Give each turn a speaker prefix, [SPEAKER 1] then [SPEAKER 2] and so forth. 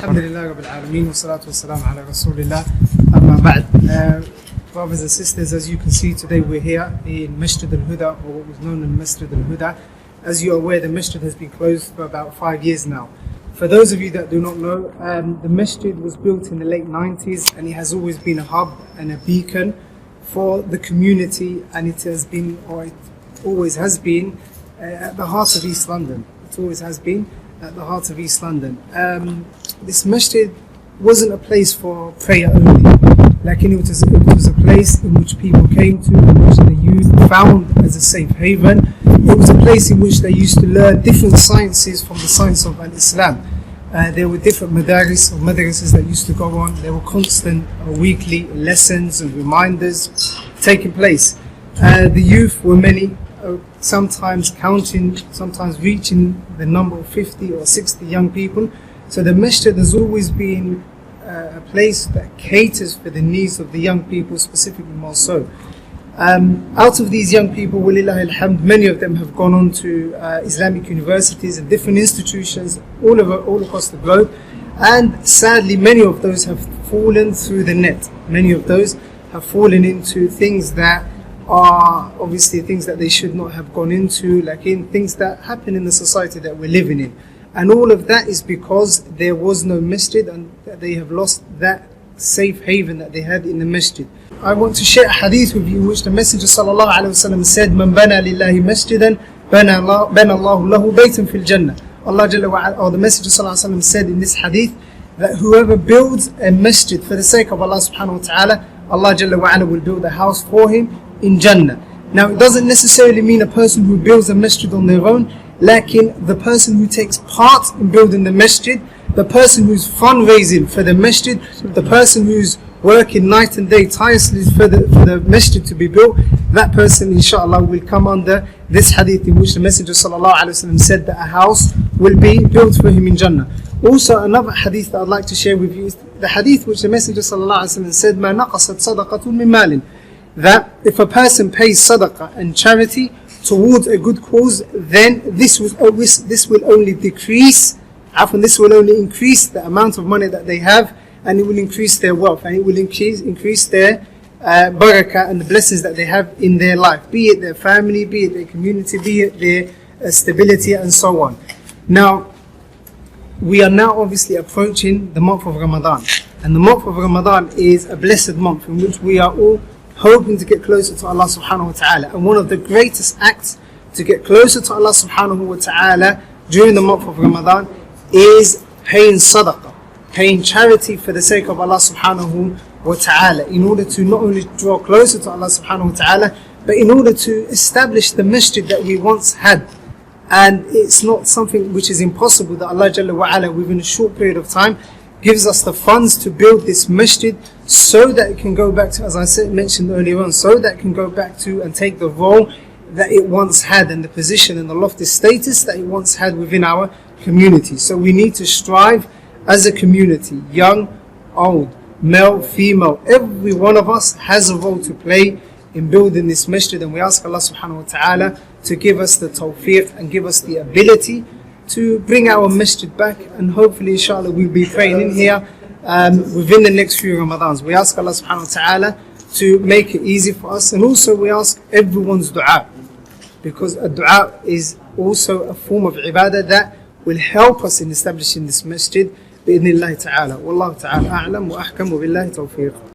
[SPEAKER 1] Alhamdulillah Rabbil Alameen wa salatu wa salam ala Rasulillah. Amma ba'd. Brothers and sisters, as you can see today we're here in Masjid al-Huda, or what was known as Masjid al-Huda. As you are aware, the masjid has been closed for about 5 years now. For those of you that do not know, the masjid was built in the late 90s and it has always been a hub and a beacon for the community, and it has been, or it always has been, at the heart of East London. It always has been at the heart of East London. This masjid wasn't a place for prayer only, like it was a place in which people came to, in which the youth found as a safe haven. It was a place in which they used to learn different sciences from the science of Islam. There were different madrasas that used to go on. There were constant weekly lessons and reminders taking place. The youth were many, sometimes counting, sometimes reaching the number of 50 or 60 young people. So the masjid has always been a place that caters for the needs of the young people, specifically more so. Out of these young people, walillahi alhamd, many of them have gone on to Islamic universities and different institutions all across the globe, and sadly many of those have fallen through the net. Many of those have fallen into things that are obviously things that they should not have gone into, like in things that happen in the society that we're living in. And all of that is because there was no masjid, and that they have lost that safe haven that they had in the masjid. I want to share a hadith with you, which the Messenger sallallahu alaihi wasallam said, "Man bana lillahi masjidan, bana Allahu lahu baytan fil jannah." Allah Jalla wa Ala, or the Messenger sallallahu alaihi wasallam said in this hadith that whoever builds a masjid for the sake of Allah subhanahu wa ta'ala, Allah Jalla wa Ala will build a house for him in Jannah. Now, it doesn't necessarily mean a person who builds a masjid on their own, lakin the person who takes part in building the masjid, the person who's fundraising for the masjid, the person who's working night and day tirelessly for the masjid to be built, that person inshallah will come under this hadith in which the Messenger sallallahu alaihi wasallam said that a house will be built for him in Jannah. Also, another hadith that I'd like to share with you is the hadith which the Messenger sallallahu alaihi wasallam said, "Ma naqasat sadaqatun min malin," that if a person pays sadaqah and charity towards a good cause, then this will only decrease, this will only increase the amount of money that they have, and it will increase their wealth, and it will increase their barakah and the blessings that they have in their life, be it their family, be it their community, be it their stability, and so on. Now, we are now obviously approaching the month of Ramadan, and the month of Ramadan is a blessed month in which we are all hoping to get closer to Allah subhanahu wa ta'ala. And one of the greatest acts to get closer to Allah subhanahu wa ta'ala during the month of Ramadan is paying sadaqah, paying charity for the sake of Allah subhanahu wa ta'ala, in order to not only draw closer to Allah subhanahu wa ta'ala, but in order to establish the masjid that we once had. And it's not something which is impossible, that Allah Jalla wa Ala within a short period of time gives us the funds to build this masjid, so that it can go back to, as I mentioned earlier on, so that it can go back to and take the role that it once had, and the position and the lofty status that it once had within our community. So we need to strive as a community, young, old, male, female, every one of us has a role to play in building this masjid, and we ask Allah subhanahu wa ta'ala to give us the tawfiq and give us the ability to bring our masjid back, and hopefully inshallah we'll be praying in here within the next few Ramadans. We ask Allah subhanahu wa ta'ala to make it easy for us, and also we ask everyone's dua, because a dua is also a form of ibadah that will help us in establishing this masjid بإذن الله تعالى. والله تعالى أعلم وأحكم وبالله توفيق.